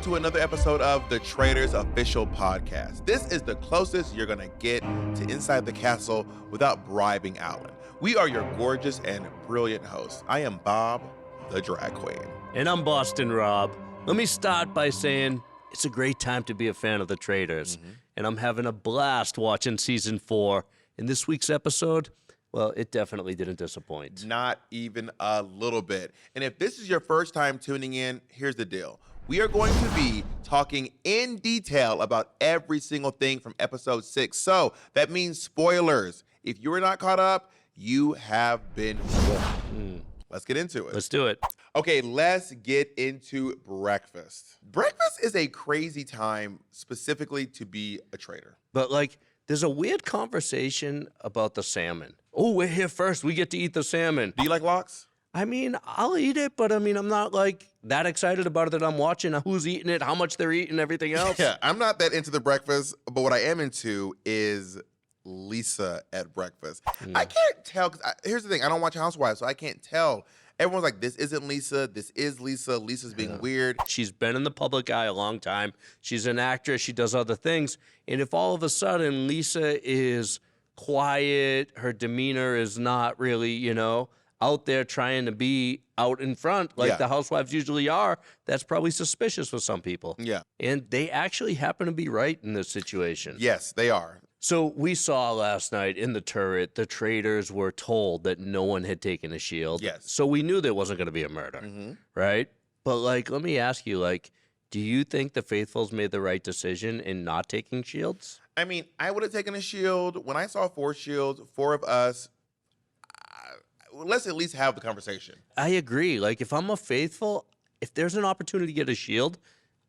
to another episode of the Traitors Official Podcast. This is the closest you're going to get to Inside the Castle without bribing Alan. We are your gorgeous and brilliant hosts. I am Bob, the drag queen. And I'm Boston Rob. Let me start by saying it's a great time to be a fan of the Traitors. And I'm having a blast watching season 4. And this week's episode, well, it definitely didn't disappoint. Not even a little bit. And if this is your first time tuning in, here's the deal. We are going to be talking in detail about every single thing from episode 6. So that means spoilers. If you're not caught up, you have been warned. Let's get into it. Let's do it. Okay, let's get into breakfast. Breakfast is a crazy time specifically to be a traitor. But, like, there's a weird conversation about the salmon. Oh, we're here first. We get to eat the salmon. Do you like lox? I mean, I'll eat it, but I mean, I'm not like that excited about it that I'm watching who's eating it, how much they're eating, everything else. Yeah, I'm not that into the breakfast, but what I am into is Lisa at breakfast. I can't tell, because here's the thing, I don't watch Housewives, so I can't tell. Everyone's like, this isn't Lisa, this is Lisa, Lisa's being weird. She's been in the public eye a long time. She's an actress, she does other things. And if all of a sudden Lisa is quiet, her demeanor is not really, you know, out there trying to be out in front like the housewives usually are, that's probably suspicious for some people. Yeah. And they actually happen to be right in this situation. Yes, they are. So we saw last night in the turret, the traitors were told that no one had taken a shield. Yes. So we knew there wasn't going to be a murder, right? But, like, let me ask you, like, do you think the Faithfuls made the right decision in not taking shields? I mean, I would have taken a shield. When I saw 4 shields, 4 of us, let's at least have the conversation. I agree. Like, if I'm a Faithful, if there's an opportunity to get a shield,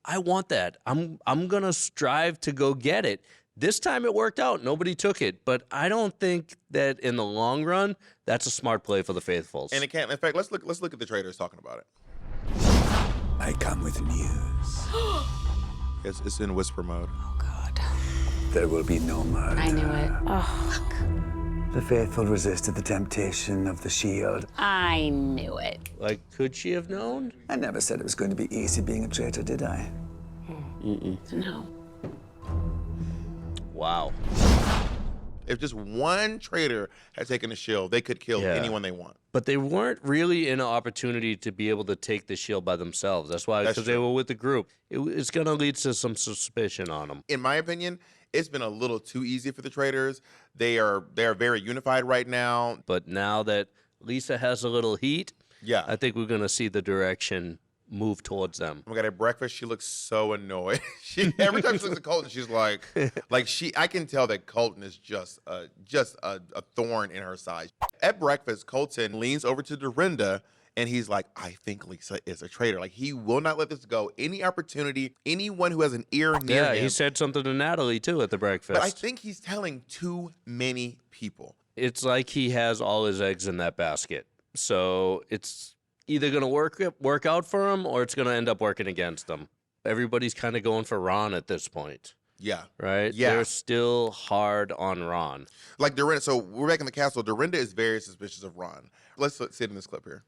I want that. I'm going to strive to go get it. This time it worked out. Nobody took it. But I don't think that in the long run, that's a smart play for the Faithfuls. And it can't. In fact, let's look at the traitors talking about it. I come with news. It's in whisper mode. Oh, God. There will be no murder. I knew it. Oh, The Faithful resisted the temptation of the shield. I knew it. Like, could she have known? I never said it was going to be easy being a traitor, did I? No. Wow. If just one traitor had taken a shield, they could kill anyone they want. But they weren't really in an opportunity to be able to take the shield by themselves. That's why, because they were with the group. It's going to lead to some suspicion on them. In my opinion, it's been a little too easy for the traitors. They are very unified right now. But now that Lisa has a little heat, Yeah. I think we're going to see the direction move towards them. Oh my God, at breakfast, she looks so annoyed. Every time she looks at Colton, she's like I can tell that Colton is just a thorn in her side. At breakfast, Colton leans over to Dorinda and he's like, I think Lisa is a traitor. Like, he will not let this go. Any opportunity, anyone who has an ear near him. Yeah, he said something to Natalie, too, at the breakfast. But I think he's telling too many people. It's like he has all his eggs in that basket. So it's either going to work out for him or it's going to end up working against him. Everybody's kind of going for Ron at this point. Yeah. Right? Yeah. They're still hard on Ron. Like Dorinda, so we're back in the castle. Dorinda is very suspicious of Ron. Let's sit in this clip here.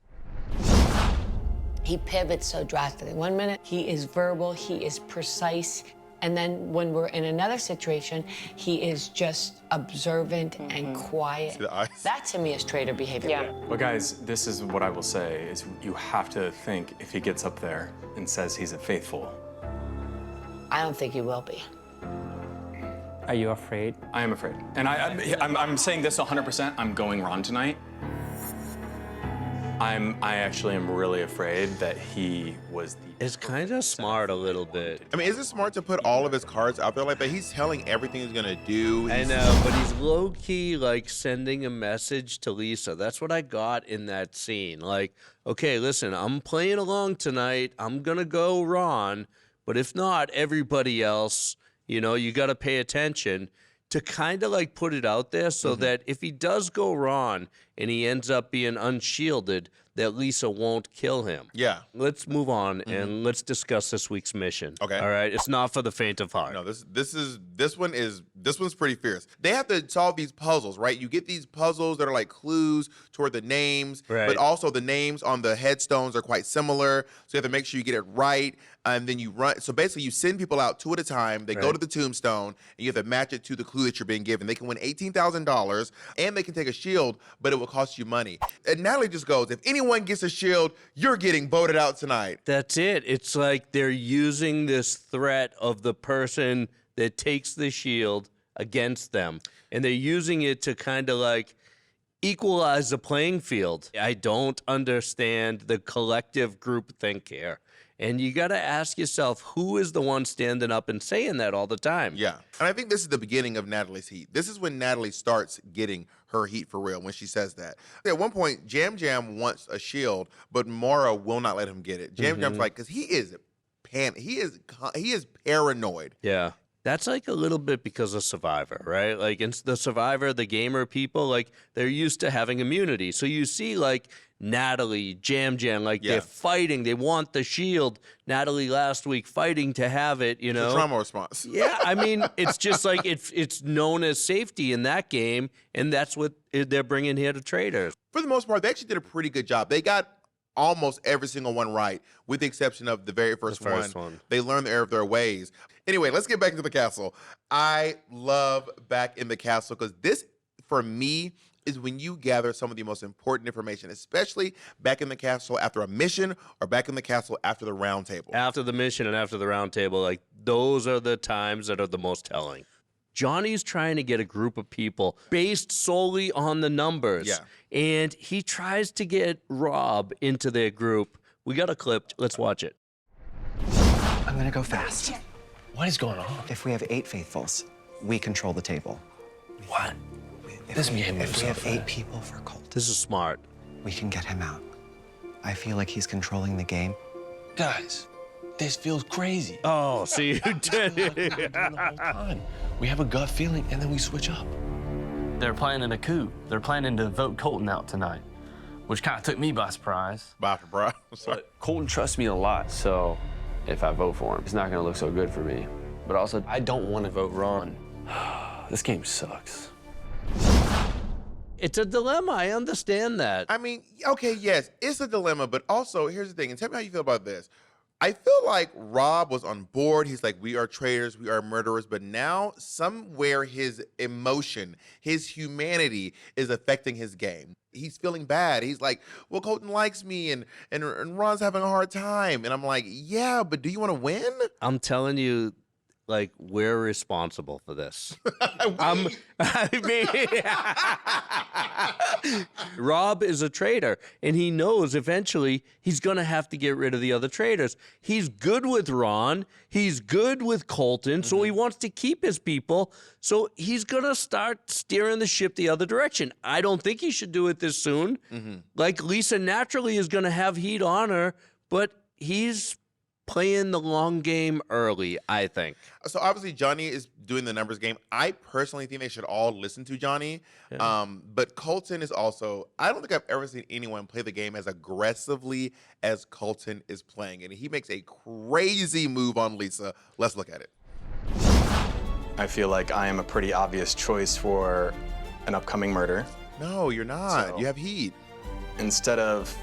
He pivots so drastically. 1 minute, he is verbal, he is precise. And then when we're in another situation, he is just observant and quiet. See the eyes? That to me is traitor behavior. Yeah. Well, guys, this is what I will say, is you have to think if he gets up there and says he's a Faithful. I don't think he will be. Are you afraid? I am afraid. And I'm saying this 100%, I'm going Ron tonight. I actually am really afraid that he was the... It's kind of smart a little bit. I mean, is it smart to put all of his cards out there like that? He's telling everything he's gonna do. I know, but he's low-key, like, sending a message to Lisa. That's what I got in that scene. Like, okay, listen, I'm playing along tonight. I'm gonna go Ron, but if not, everybody else, you know, you gotta pay attention. To kind of like put it out there so that if he does go Ron and he ends up being unshielded, that Lisa won't kill him. Yeah. Let's move on and let's discuss this week's mission. Okay. All right. It's not for the faint of heart. No, this one's pretty fierce. They have to solve these puzzles, right? You get these puzzles that are like clues toward the names, Right. but also the names on the headstones are quite similar. So you have to make sure you get it right. And then you run. So basically, you send people out 2 at a time. They go Right. to the tombstone, and you have to match it to the clue that you're being given. They can win $18,000, and they can take a shield, but it will cost you money. And Natalie just goes, if anyone gets a shield, you're getting voted out tonight. That's it. It's like they're using this threat of the person that takes the shield against them. And they're using it to kind of like equalize the playing field. I don't understand the collective groupthink here. And you got to ask yourself, who is the one standing up and saying that all the time? Yeah. And I think this is the beginning of Natalie's heat. This is when Natalie starts getting her heat for real, when she says that. At one point, Jam Jam wants a shield, but Mara will not let him get it. Jam Jam's like, because he is paranoid. Yeah. That's like a little bit because of Survivor, right? Like in the Survivor, the gamer people, like they're used to having immunity. So you see like Natalie, Jam Jam, like they're fighting. They want the shield. Natalie last week fighting to have it, you know? The trauma response. Yeah, I mean, it's just like it's known as safety in that game, and that's what they're bringing here to Traitors. For the most part, they actually did a pretty good job. They got almost every single one right, with the exception of the very first one. They learned the error of their ways. Anyway, let's get back into the castle. I love Back in the Castle because this, for me, is when you gather some of the most important information, especially Back in the Castle after a mission or Back in the Castle after the round table. After the mission and after the round table, like those are the times that are the most telling. Johnny's trying to get a group of people based solely on the numbers. Yeah. And he tries to get Rob into their group. We got a clip. Let's watch it. I'm gonna go fast. What is going on? If we have 8 faithfuls, we control the table. What? If we have 8 people for Colt, This is smart. we can get him out. I feel like he's controlling the game. Guys, this feels crazy. Oh, see, you did Like we've been it. doing the whole time. We have a gut feeling, and then we switch up. They're planning a coup. They're planning to vote Colton out tonight, which kind of took me by surprise. Bye for bro. Sorry. But Colton trusts me a lot, so if I vote for him, it's not gonna look so good for me. But also, I don't want to vote Ron. This game sucks. It's a dilemma. I understand that. I mean, okay, yes, it's a dilemma, but also, here's the thing, and tell me how you feel about this. I feel like Rob was on board. He's like, we are traitors, we are murderers, but now somewhere his emotion, his humanity is affecting his game. He's feeling bad. He's like, well, Colton likes me and Ron's having a hard time. And I'm like, yeah, but do you want to win? I'm telling you, like, we're responsible for this. Rob is a traitor, and he knows eventually he's going to have to get rid of the other traitors. He's good with Ron. He's good with Colton, so he wants to keep his people. So he's going to start steering the ship the other direction. I don't think he should do it this soon. Like, Lisa naturally is going to have heat on her, but he's playing the long game early, I think. So obviously Johnny is doing the numbers game. I personally think they should all listen to Johnny. But Colton is also, I don't think I've ever seen anyone play the game as aggressively as Colton is playing. And he makes a crazy move on Lisa. Let's look at it. I feel like I am a pretty obvious choice for an upcoming murder. No, you're not. So- You have heat. Instead of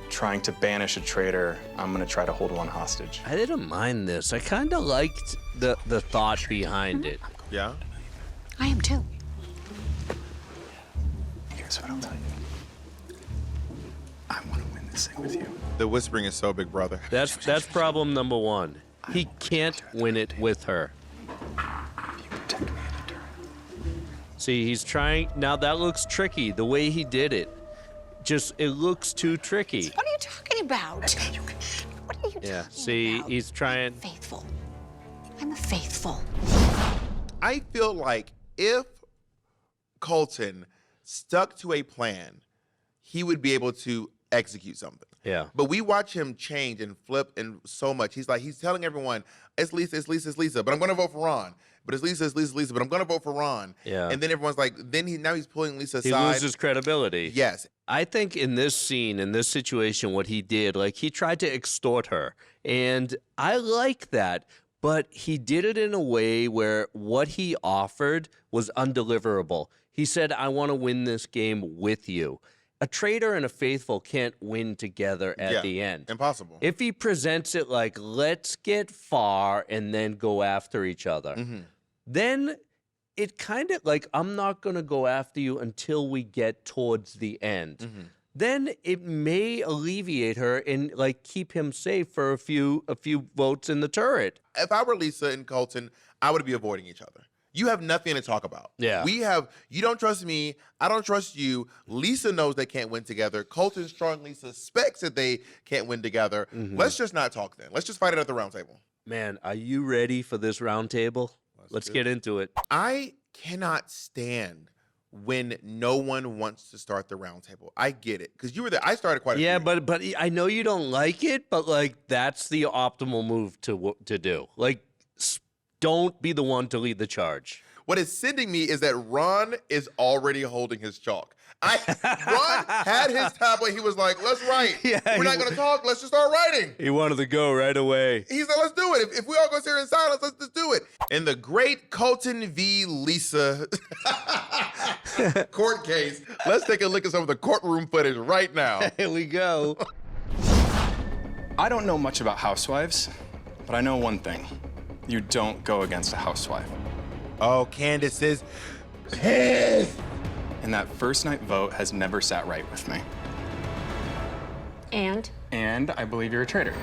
trying to banish a traitor, I'm gonna try to hold one hostage. I didn't mind this. I kind of liked the thought behind it. Yeah? I am too. Here's what I'll tell you. I want to win this thing with you. The whispering is so big, brother. That's problem number one. He can't win it with her. You protect me in the turn. See, he's trying. Now that looks tricky, the way he did it. Just, it looks too tricky. What are you talking about? What are you talking Yeah, see, about? he's trying. Faithful. I'm a faithful. I feel like if Colton stuck to a plan, he would be able to execute something. Yeah. But we watch him change and flip and so much. He's like, he's telling everyone, it's Lisa, it's Lisa, it's Lisa, but I'm going to vote for Ron. but it's Lisa, but I'm gonna vote for Ron. Yeah. And then everyone's like, now he's pulling Lisa aside. He loses credibility. Yes. I think in this scene, in this situation, what he did, like he tried to extort her. And I like that. But he did it in a way where what he offered was undeliverable. He said, I want to win this game with you. A traitor and a faithful can't win together at the end. Impossible. If he presents it like, let's get far and then go after each other, then it kind of like, I'm not going to go after you until we get towards the end. Then it may alleviate her and like keep him safe for a few votes in the turret. If I were Lisa and Colton, I would be avoiding each other. You have nothing to talk about. Yeah. You don't trust me. I don't trust you. Lisa knows they can't win together. Colton strongly suspects that they can't win together. Let's just not talk then. Let's just fight it at the round table. Man, are you ready for this round table? Let's get into it. I cannot stand when no one wants to start the round table. I get it. Because you were there. I started quite a few. But I know you don't like it, but like that's the optimal move to do. Like, don't be the one to lead the charge. What is sending me is that Ron is already holding his chalk. Ron had his tablet. He was like, let's write. We're not going to talk. Let's just start writing. He wanted to go right away. He said, let's do it. If we all go sit here in silence, let's just do it. In the great Colton v. Lisa court case, let's take a look at some of the courtroom footage right now. Here we go. I don't know much about housewives, but I know one thing. You don't go against a housewife. Oh, Candace is pissed. And that first night vote has never sat right with me. And? And I believe you're a traitor.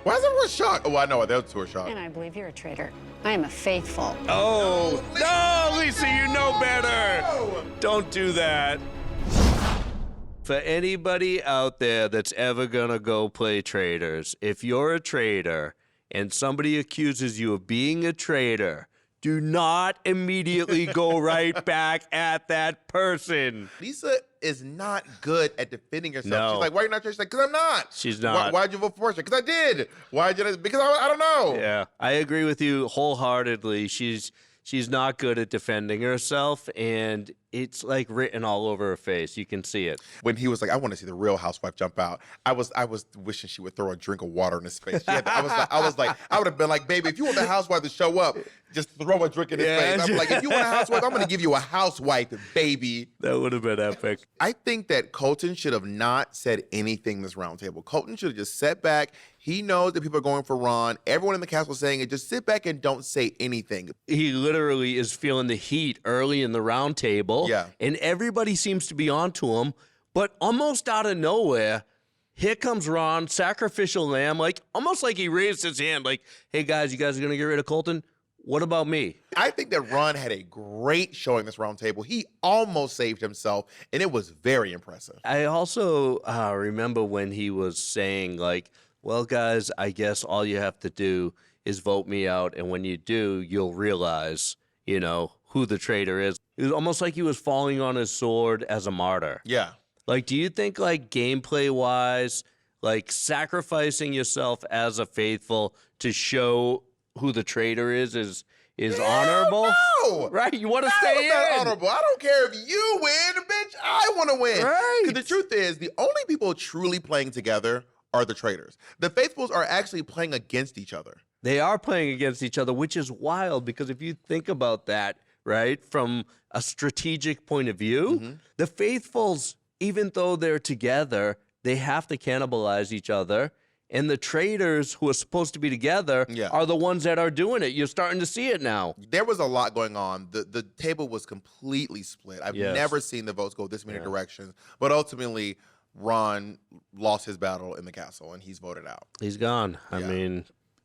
Why is everyone shocked? Oh, I know. Those two are shocked. And I believe you're a traitor. I am a faithful. Oh, no, Lisa, you know better. No. Don't do that. For anybody out there that's ever gonna go play traitors, if you're a traitor and somebody accuses you of being a traitor, do not immediately go right back at that person. Lisa is not good at defending herself. No. She's like, why are you not traitor? She's like, because I'm not. She's not. Why'd you vote for Portia? Because I did. Why'd you? Because I don't know. Yeah, I agree with you wholeheartedly. She's not good at defending herself, and it's like written all over her face. You can see it. When he was like, I want to see the real housewife jump out, I was wishing she would throw a drink of water in his face. I would have been like, baby, if you want the housewife to show up, just throw a drink in his face. I'm like, if you want a housewife, I'm going to give you a housewife, baby. That would have been epic. I think that Colton should have not said anything this round table. Colton should have just sat back. He knows that people are going for Ron. Everyone in the cast was saying it. Just sit back and don't say anything. He literally is feeling the heat early in the round table. Yeah. And everybody seems to be onto him. But almost out of nowhere, here comes Ron, sacrificial lamb, like almost like he raised his hand, like, hey guys, you guys are gonna get rid of Colton? What about me? I think that Ron had a great showing this round table. He almost saved himself, and it was very impressive. I also remember when he was saying, like, well, guys, I guess all you have to do is vote me out, and when you do, you'll realize, you know, who the traitor is. It was almost like he was falling on his sword as a martyr. Yeah. Like, do you think, like, gameplay-wise, like, sacrificing yourself as a faithful to show who the traitor is honorable? No! Right? You want to stay in. Honorable. I don't care if you win, bitch. I want to win. Right. Because the truth is, the only people truly playing together are the traitors. The faithfuls are actually playing against each other. They are playing against each other, which is wild because if you think about that, right, from a strategic point of view, the faithfuls, even though they're together, they have to cannibalize each other. And the traitors who are supposed to be together are the ones that are doing it. You're starting to see it now. There was a lot going on. The table was completely split. I've never seen the votes go this many directions. But ultimately, Ron lost his battle in the castle, and he's voted out. He's gone. I mean,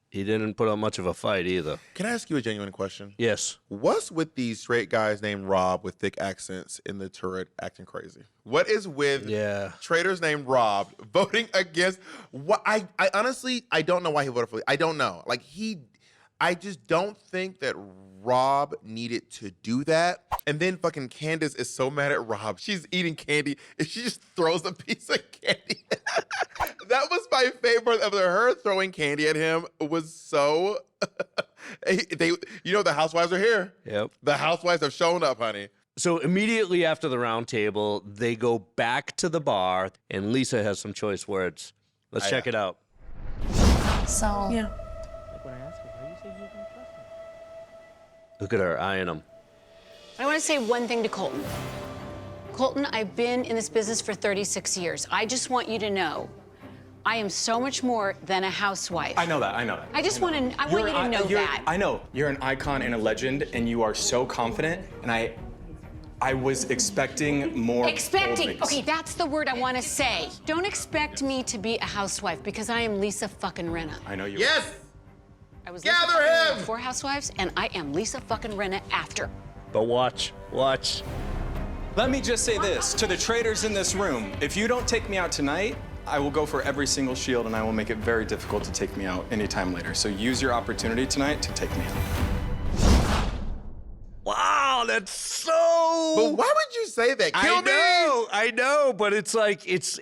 he didn't put up much of a fight either. Can I ask you a genuine question? Yes. What's with these straight guys named Rob with thick accents in the turret acting crazy? What is with traitors named Rob voting against what I honestly I don't know why he voted for. I don't know. Like I just don't think that Rob needed to do that. And then fucking Candace is so mad at Rob. She's eating candy and she just throws a piece of candy. That was my my favorite of her throwing candy at him was so. The housewives are here. Yep. The housewives have shown up, honey. So immediately after the round table, they go back to the bar, and Lisa has some choice words. Let's check it out. So, Yeah. Look at her eyeing him. I want to say one thing to Colton. Colton, I've been in this business for 36 years. I just want you to know, I am so much more than a housewife. I know that. I want you to know that. I know. You're an icon and a legend, and you are so confident, and I was expecting more. Expecting. Okay, that's the word I want to say. Don't expect me to be a housewife because I am Lisa fucking Rinna. I know you. Yes. I was Gather Lisa fucking him! Rinna before Housewives, and I am Lisa fucking Rinna after. But watch. Let me just say this to the traitors in this room: if you don't take me out tonight, I will go for every single shield, and I will make it very difficult to take me out anytime later. So use your opportunity tonight to take me out. Wow, that's so. But why would you say that? Kill me! I know, but it's like it's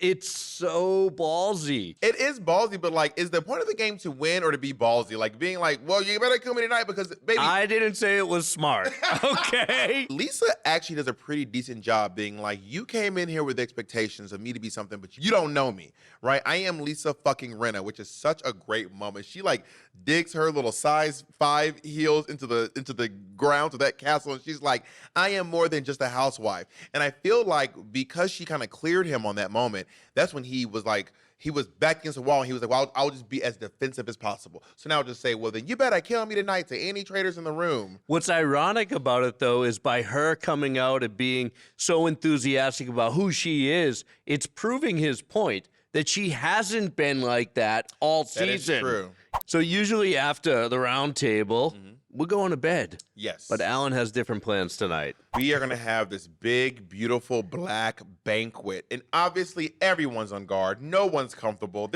so ballsy. It is ballsy, but like, is the point of the game to win or to be ballsy? Like being like, well, you better kill me tonight because, baby. I didn't say it was smart. Okay. Lisa actually does a pretty decent job being like, you came in here with expectations of me to be something, but you don't know me, right? I am Lisa fucking Rinna, which is such a great moment. She like digs her little size 5 heels into the ground to that castle, and she's like, I am more than just a housewife. And I feel like because she kind of cleared him on that moment, that's when he was like, he was back against the wall, and he was like, well, I'll just be as defensive as possible. So now I'll just say, well, then you better kill me tonight to any traitors in the room. What's ironic about it, though, is by her coming out and being so enthusiastic about who she is, it's proving his point that she hasn't been like that all season. That is true. So usually after the round table, we're going to bed. Yes. But Alan has different plans tonight. We are going to have this big, beautiful black banquet. And obviously, everyone's on guard. No one's comfortable.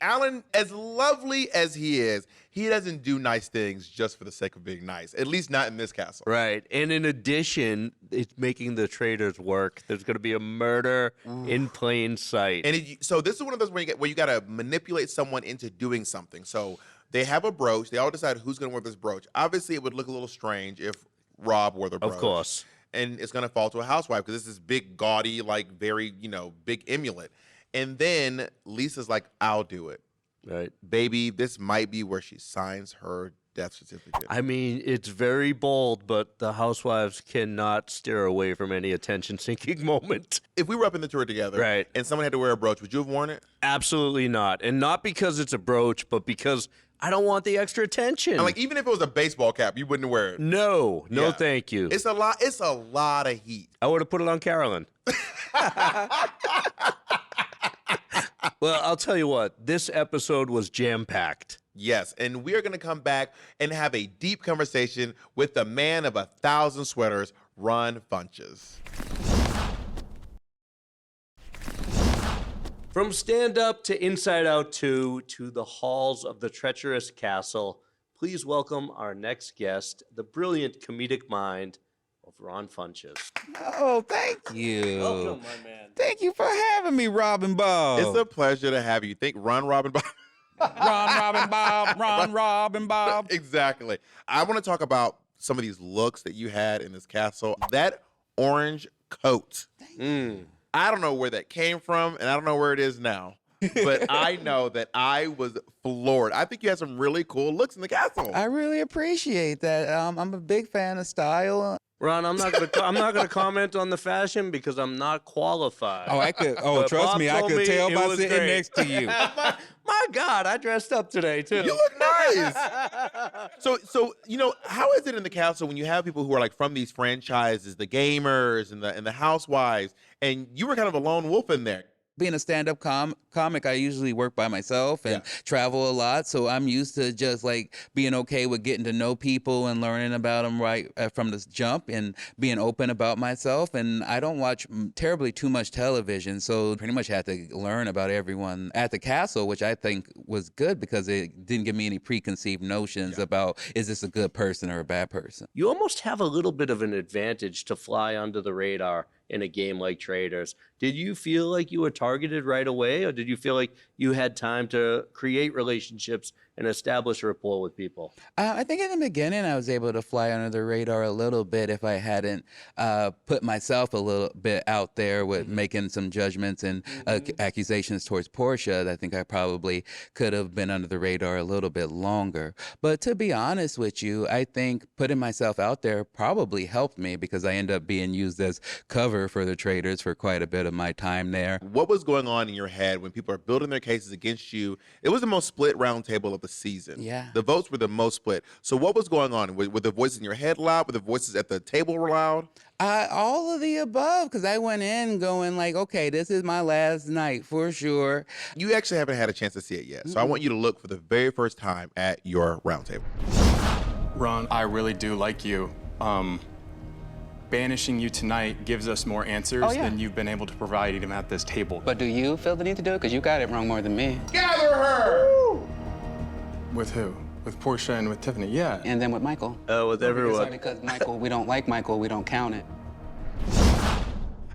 Alan, as lovely as he is, he doesn't do nice things just for the sake of being nice, at least not in this castle. Right. And in addition, it's making the traitors work. There's going to be a murder in plain sight. And so this is one of those where you got to manipulate someone into doing something. So they have a brooch. They all decide who's going to wear this brooch. Obviously, it would look a little strange if Rob wore the brooch. Of course. And it's going to fall to a housewife because this is big, gaudy, like very, big amulet. And then Lisa's like, I'll do it. Right. Baby, this might be where she signs her death certificate. I mean, it's very bold, but the housewives cannot steer away from any attention-seeking moment. If we were up in the tour together, right, and someone had to wear a brooch, would you have worn it? Absolutely not. And not because it's a brooch, but because I don't want the extra attention. And like, even if it was a baseball cap, you wouldn't wear it. No, thank you. It's a lot of heat. I would have put it on Carolyn. Well, I'll tell you what, this episode was jam-packed. Yes, and we are going to come back and have a deep conversation with the man of 1,000 sweaters, Ron Funches. From Stand Up to Inside Out 2 to the halls of the treacherous castle, please welcome our next guest, the brilliant comedic mind of Ron Funches. Oh, thank you. Welcome, my man. Thank you for having me, Robin Bob. It's a pleasure to have you. Think Ron Robin Bob. Ron Robin Bob. Exactly. I want to talk about some of these looks that you had in this castle. That orange coat. I don't know where that came from, and I don't know where it is now. But I know that I was floored. I think you had some really cool looks in the castle. I really appreciate that. I'm a big fan of style. Ron, I'm not gonna comment on the fashion because I'm not qualified. Oh, I could. Oh, But trust Bob me, I told could tell it by was sitting great. next to you. My God, I dressed up today too. You look nice. So how is it in the castle when you have people who are like from these franchises, the gamers and the housewives, and you were kind of a lone wolf in there? Being a stand-up comic, I usually work by myself and travel a lot, so I'm used to just like being okay with getting to know people and learning about them right from the jump and being open about myself. And I don't watch terribly too much television, so pretty much had to learn about everyone at the castle, which I think was good because it didn't give me any preconceived notions about is this a good person or a bad person. You almost have a little bit of an advantage to fly under the radar in a game like Traitors. Did you feel like you were targeted right away, or did you feel like you had time to create relationships and establish a rapport with people? I think in the beginning I was able to fly under the radar a little bit if I hadn't put myself a little bit out there with making some judgments and accusations towards Portia. I think I probably could have been under the radar a little bit longer. But to be honest with you, I think putting myself out there probably helped me because I ended up being used as cover for the Traitors for quite a bit of my time there. What was going on in your head when people are building their cases against you? It was the most split roundtable of the season. Yeah. The votes were the most split. So what was going on? Were the voices in your head loud? Were the voices at the table loud? All of the above, because I went in going like, okay, this is my last night for sure. You actually haven't had a chance to see it yet. So I want you to look for the very first time at your roundtable. Ron, I really do like you. Banishing you tonight gives us more answers than you've been able to provide even at this table. But do you feel the need to do it? Because you got it wrong more than me. Gather her! Woo! With who? With Portia and with Tiffany, yeah. And then with Michael. With everyone. Because Michael, we don't like Michael, we don't count it.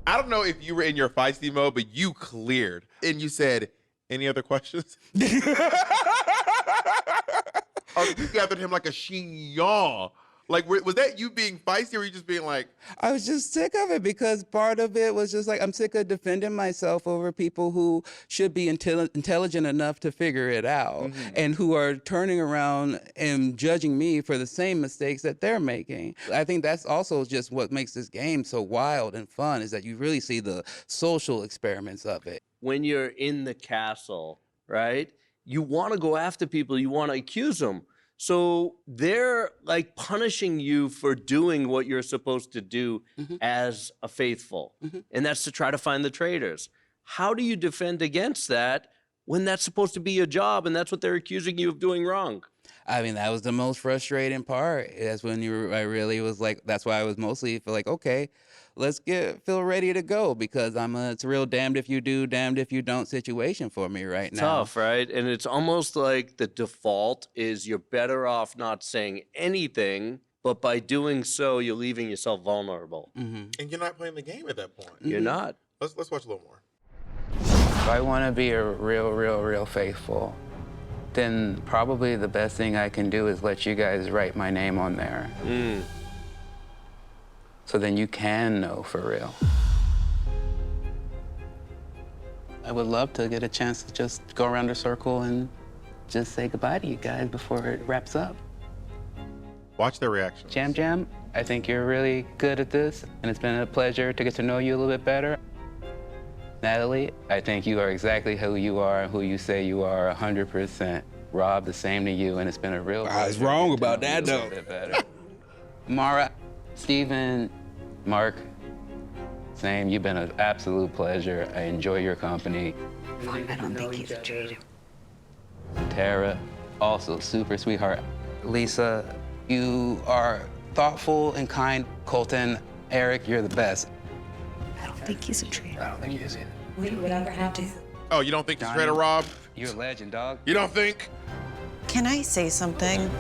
I don't know if you were in your feisty mode, but you cleared. And you said, any other questions? Or you gathered him like a chignon. Like, was that you being feisty, or were you just being like... I was just sick of it because part of it was just like, I'm sick of defending myself over people who should be intelligent enough to figure it out and who are turning around and judging me for the same mistakes that they're making. I think that's also just what makes this game so wild and fun, is that you really see the social experiments of it. When you're in the castle, right, you want to go after people, you want to accuse them. So they're like punishing you for doing what you're supposed to do as a faithful. And that's to try to find the traitors. How do you defend against that when that's supposed to be your job and that's what they're accusing you of doing wrong? I mean, that was the most frustrating part. That's when I really was like, that's why I was mostly feel like, okay, let's feel ready to go, because it's a real damned if you do, damned if you don't situation for me right now. Tough, right? And it's almost like the default is you're better off not saying anything, but by doing so, you're leaving yourself vulnerable. And you're not playing the game at that point. You're not. Let's watch a little more. If I want to be a real faithful, then probably the best thing I can do is let you guys write my name on there. So then you can know for real. I would love to get a chance to just go around the circle and just say goodbye to you guys before it wraps up. Watch their reaction. Jam, I think you're really good at this, and it's been a pleasure to get to know you a little bit better. Natalie, I think you are exactly who you are, who you say you are, 100%. Rob, the same to you, and it's been a real pleasure. I was wrong about that, though. A little bit better. Mara, Steven, Mark, same. You've been an absolute pleasure. I enjoy your company. Fine, I don't think he's a traitor. Tara, also super sweetheart. Lisa, you are thoughtful and kind. Colton, Eric, you're the best. I don't think he's a traitor. I don't think he is either. We would ever have to. Oh, you don't think he's a traitor, Rob? You're a legend, dog. You don't think? Can I say something?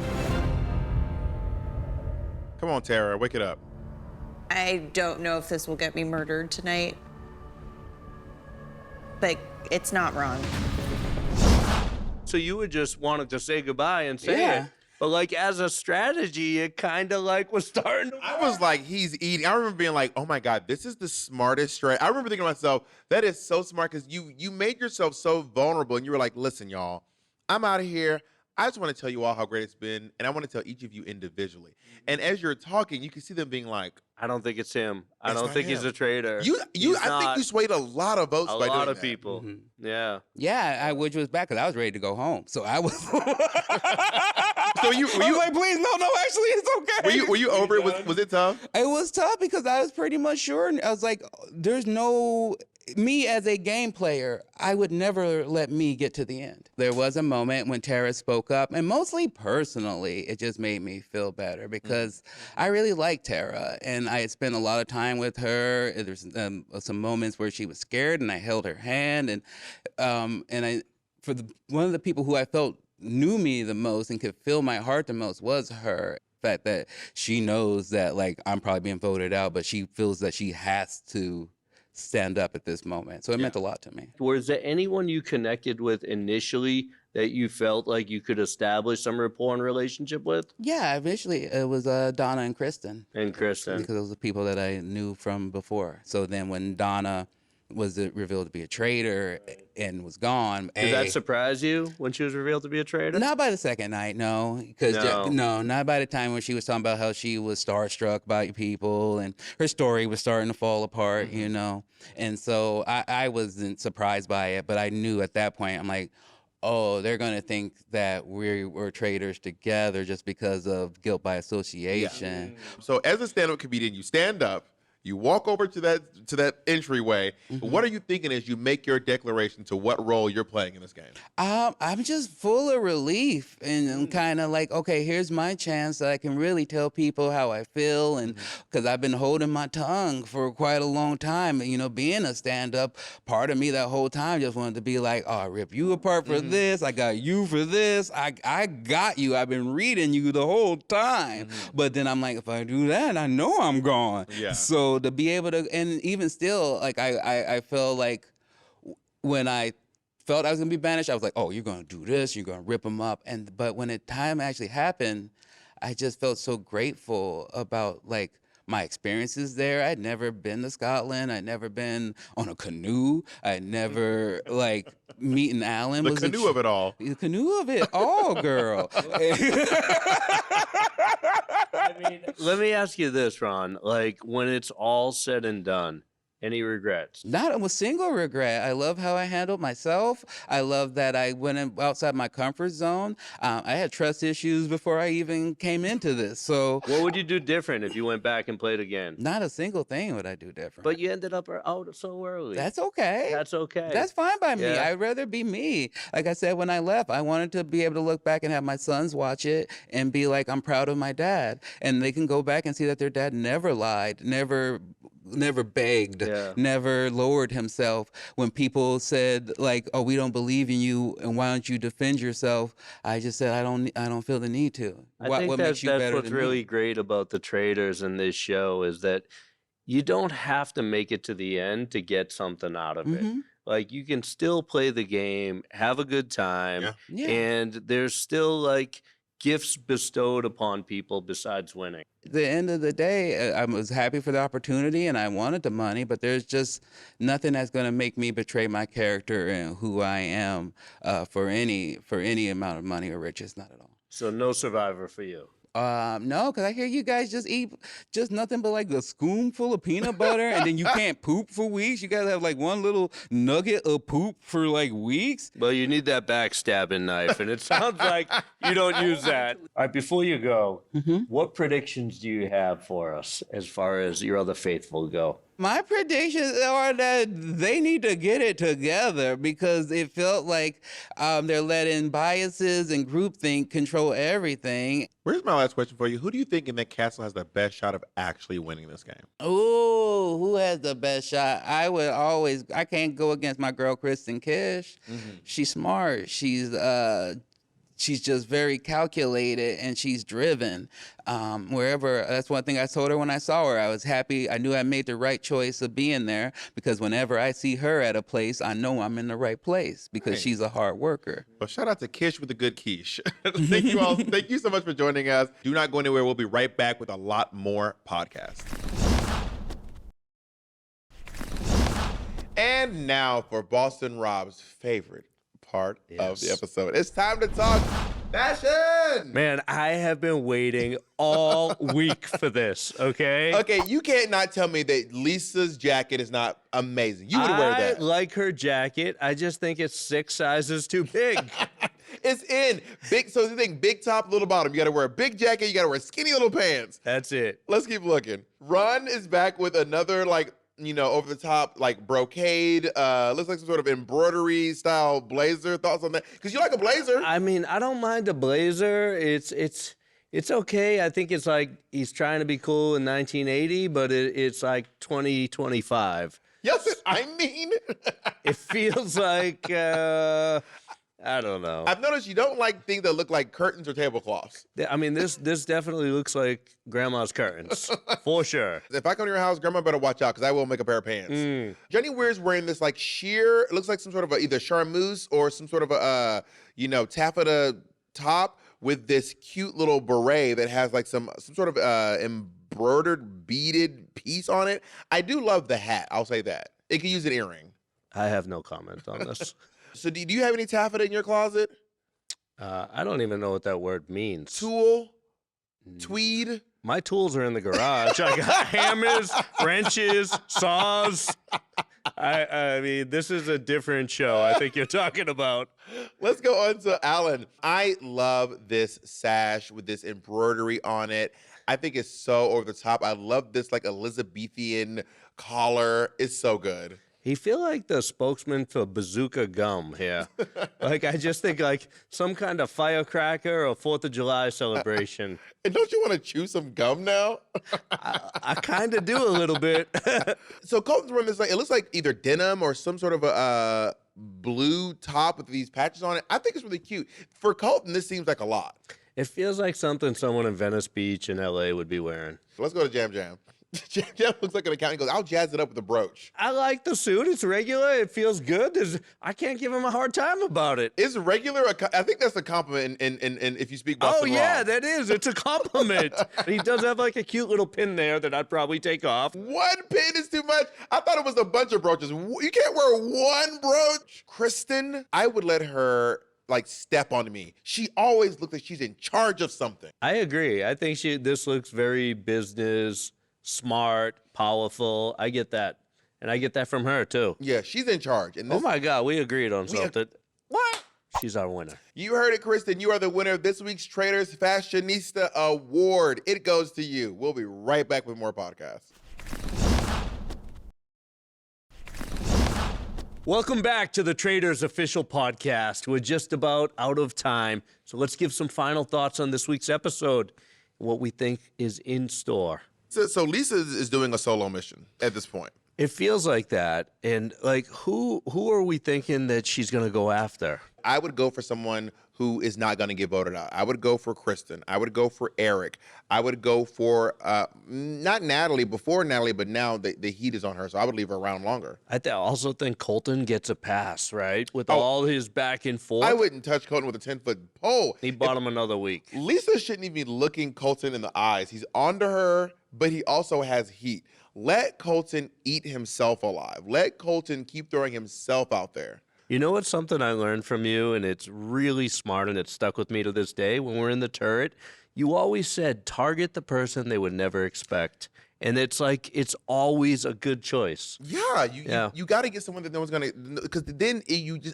Come on, Tara, wake it up. I don't know if this will get me murdered tonight, but it's not wrong. So you would just wanted to say goodbye and say it. But like as a strategy, it kind of like was starting to work. I was like, he's eating. I remember being like, oh my God, this is the smartest strategy. I remember thinking to myself, that is so smart, because you made yourself so vulnerable, and you were like, listen, y'all, I'm out of here. I just want to tell you all how great it's been, and I want to tell each of you individually. And as you're talking, you can see them being like, I don't think it's him. I don't not think he's him. a traitor. I think you swayed a lot of votes by doing that. A lot of people. Yeah. Yeah, which was bad, because I was ready to go home. So I was. So were you like, please, no, actually, it's okay. Were you over it? Was it tough? It was tough because I was pretty much sure. I was like, there's no. Me as a game player, I would never let me get to the end. There was a moment when Tara spoke up, and mostly personally, it just made me feel better because I really liked Tara, and I had spent a lot of time with her. There's some moments where she was scared, and I held her hand, and one of the people who I felt knew me the most and could feel my heart the most was her. fact that she knows that like I'm probably being voted out, but she feels that she has to stand up at this moment. So it meant a lot to me. Was there anyone you connected with initially that you felt like you could establish some rapport and relationship with? Yeah, eventually it was Donna and Kristen. And Kristen. Because those are people that I knew from before. So then when Donna was revealed to be a traitor and was gone. Did that surprise you when she was revealed to be a traitor? Not by the second night, no. Because no, not by the time when she was talking about how she was starstruck by people and her story was starting to fall apart, you know. And so I wasn't surprised by it, but I knew at that point, I'm like, oh, they're going to think that we were traitors together just because of guilt by association. So as a stand-up comedian, you stand up, you walk over to that entryway. What are you thinking as you make your declaration to what role you're playing in this game? I'm just full of relief and kind of like, okay, here's my chance that I can really tell people how I feel, and because I've been holding my tongue for quite a long time. You know, being a stand-up, part of me that whole time just wanted to be like, oh, I rip you apart for this. I got you for this. I got you. I've been reading you the whole time. But then I'm like, if I do that, I know I'm gone. Yeah. So to be able to, and even still, like I feel like when I felt I was gonna be banished, I was like, oh, you're gonna do this, you're gonna rip them up. But when the time actually happened, I just felt so grateful about like my experiences there. I'd never been to Scotland. I'd never been on a canoe. I'd never like meeting Alan. The canoe of it all. The canoe of it all, girl. I mean, let me ask you this, Ron. Like, when it's all said and done, any regrets? Not a single regret. I love how I handled myself. I love that I went outside my comfort zone. I had trust issues before I even came into this. So what would you do different if you went back and played again? Not a single thing would I do different. But you ended up out so early. That's okay. That's okay. That's fine by me. Yeah. I'd rather be me. Like I said, when I left, I wanted to be able to look back and have my sons watch it and be like, I'm proud of my dad. And they can go back and see that their dad never lied, never begged, never lowered himself. When people said like, oh, we don't believe in you and why don't you defend yourself, I just said I don't feel the need to. I think that's what's really great about the Traitors in this show is that you don't have to make it to the end to get something out of it. Like, you can still play the game, have a good time, and there's still like gifts bestowed upon people besides winning. At the end of the day, I was happy for the opportunity and I wanted the money, but there's just nothing that's going to make me betray my character and who I am for any amount of money or riches, not at all. So no Survivor for you? No, because I hear you guys just eat just nothing but like a spoonful of peanut butter and then you can't poop for weeks. You guys have like one little nugget of poop for like weeks. Well, you need that backstabbing knife, and it sounds like you don't use that. All right, before you go, what predictions do you have for us as far as your other faithful go? My predictions are that they need to get it together because it felt like they're letting biases and groupthink control everything. Here's my last question for you. Who do you think in that castle has the best shot of actually winning this game? Ooh, who has the best shot? I can't go against my girl, Kristen Kish. She's smart. She's just very calculated and she's driven. That's one thing I told her when I saw her. I was happy. I knew I made the right choice of being there because whenever I see her at a place, I know I'm in the right place because she's a hard worker. Well, shout out to Kish with the good quiche. Thank you all. Thank you so much for joining us. Do not go anywhere. We'll be right back with a lot more podcasts. And now for Boston Rob's favorite part of the episode. It's time to talk fashion. Man, I have been waiting all week for this, okay? Okay, you can't not tell me that Lisa's jacket is not amazing. You would wear that. I like her jacket. I just think it's 6 sizes too big. It's in big. So the thing, big top, little bottom. You got to wear a big jacket. You got to wear skinny little pants. That's it. Let's keep looking. Ron is back with another over the top, like brocade, looks like some sort of embroidery style blazer. Thoughts on that? Because you like a blazer. I mean, I don't mind a blazer. It's okay. I think it's like he's trying to be cool in 1980, but it's like 2025. Yes, I mean. It feels like, I don't know. I've noticed you don't like things that look like curtains or tablecloths. I mean, this definitely looks like grandma's curtains, for sure. If I come to your house, grandma better watch out because I will make a pair of pants. Jenny Weir's wearing this like sheer, it looks like some sort of either charmeuse or some sort of a, taffeta top with this cute little beret that has like some sort of embroidered beaded piece on it. I do love the hat. I'll say that. It could use an earring. I have no comment on this. So do you have any taffeta in your closet? I don't even know what that word means. Tulle? Tweed? My tools are in the garage. I got hammers, wrenches, saws. I mean, this is a different show I think you're talking about. Let's go on to Alan. I love this sash with this embroidery on it. I think it's so over the top. I love this like Elizabethan collar. It's so good. He feel like the spokesman for Bazooka Gum here. Like, I just think like some kind of firecracker or 4th of July celebration. And don't you want to chew some gum now? I kind of do a little bit. So Colton's wearing this, like, it looks like either denim or some sort of a blue top with these patches on it. I think it's really cute. For Colton, this seems like a lot. It feels like something someone in Venice Beach in LA would be wearing. So let's go to Jam Jam. Jam Jam looks like an accountant. He goes, I'll jazz it up with a brooch. I like the suit. It's regular. It feels good. I can't give him a hard time about it. Is regular? I think that's a compliment in if you speak Boston yeah, law. that is. It's a compliment. He does have like a cute little pin there that I'd probably take off. One pin is too much. I thought it was a bunch of brooches. You can't wear one brooch. Kristen, I would let her like step on me. She always looks like she's in charge of something. I agree. I think this looks very business, smart, powerful. I get that. And I get that from her too. Yeah, she's in charge. And oh my God, we agreed on something. What? She's our winner. You heard it, Kristen. You are the winner of this week's Traitors Fashionista Award. It goes to you. We'll be right back with more podcasts. Welcome back to the Traitors official podcast. We're just about out of time, so let's give some final thoughts on this week's episode, what we think is in store. So Lisa is doing a solo mission at this point. It feels like that, and like who are we thinking that she's gonna go after? I would go for someone who is not going to get voted out. I would go for Kristen. I would go for Eric. I would go for, not Natalie, before Natalie, but now the heat is on her, so I would leave her around longer. I also think Colton gets a pass, right? With all his back and forth. I wouldn't touch Colton with a 10-foot pole. He bought him another week. Lisa shouldn't even be looking Colton in the eyes. He's onto her, but he also has heat. Let Colton eat himself alive. Let Colton keep throwing himself out there. You know what's something I learned from you, and it's really smart, and it's stuck with me to this day? When we're in the turret, you always said target the person they would never expect. And it's like, it's always a good choice. Yeah, you got to get someone that no one's going to, because then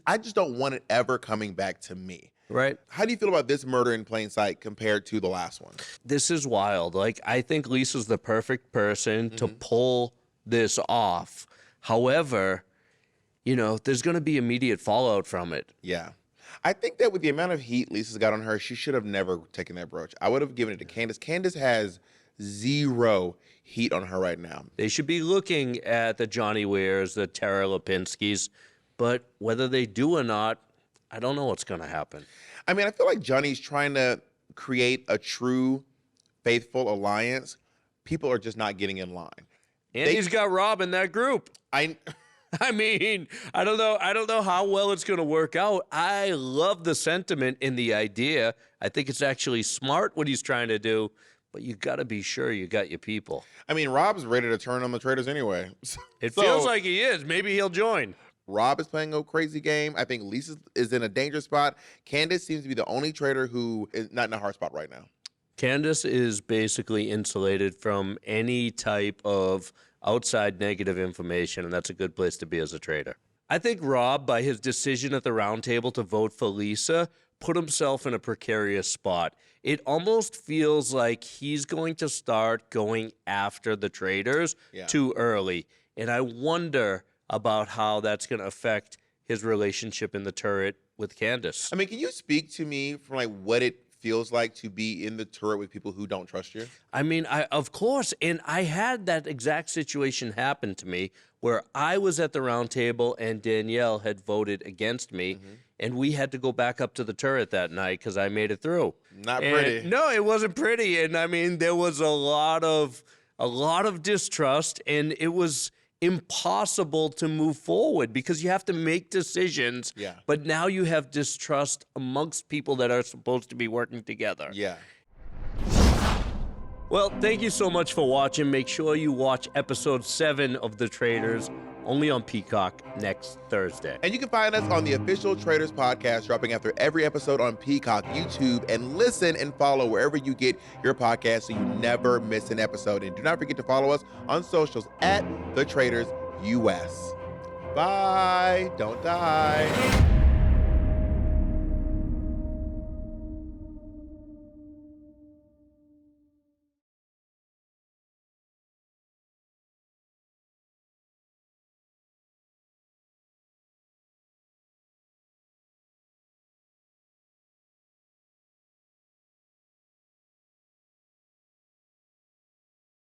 I just don't want it ever coming back to me. Right. How do you feel about this murder in plain sight compared to the last one? This is wild. Like, I think Lisa's the perfect person to pull this off. However, there's going to be immediate fallout from it. Yeah. I think that with the amount of heat Lisa's got on her, she should have never taken that brooch. I would have given it to Candace. Candace has zero heat on her right now. They should be looking at the Johnny Wares, the Tara Lipinskis, but whether they do or not, I don't know what's going to happen. I mean, I feel like Johnny's trying to create a true, faithful alliance. People are just not getting in line. And he's got Rob in that group. I mean, I don't know how well it's going to work out. I love the sentiment and the idea. I think it's actually smart what he's trying to do, but you got to be sure you got your people. I mean, Rob's ready to turn on the Traitors anyway. It feels like he is. Maybe he'll join. Rob is playing a crazy game. I think Lisa is in a dangerous spot. Candace seems to be the only traitor who is not in a hard spot right now. Candace is basically insulated from any type of outside negative information, and that's a good place to be as a traitor. I think Rob, by his decision at the roundtable to vote for Lisa, put himself in a precarious spot. It almost feels like he's going to start going after the traitors too early, and I wonder about how that's going to affect his relationship in the turret with Candace. I mean, can you speak to me from like what it feels like to be in the turret with people who don't trust you? I mean, of course, and I had that exact situation happen to me where I was at the round table and Danielle had voted against me, and we had to go back up to the turret that night because I made it through. Not pretty. No, it wasn't pretty, and I mean there was a lot of distrust, and it was impossible to move forward because you have to make decisions. Yeah. But now you have distrust amongst people that are supposed to be working together. Yeah. Well, thank you so much for watching. Make sure you watch episode 7 of The Traitors, only on Peacock next Thursday. And you can find us on the official Traitors podcast, dropping after every episode on Peacock, YouTube, and listen and follow wherever you get your podcast so you never miss an episode. And do not forget to follow us on socials at The Traitors US. Bye. Don't die.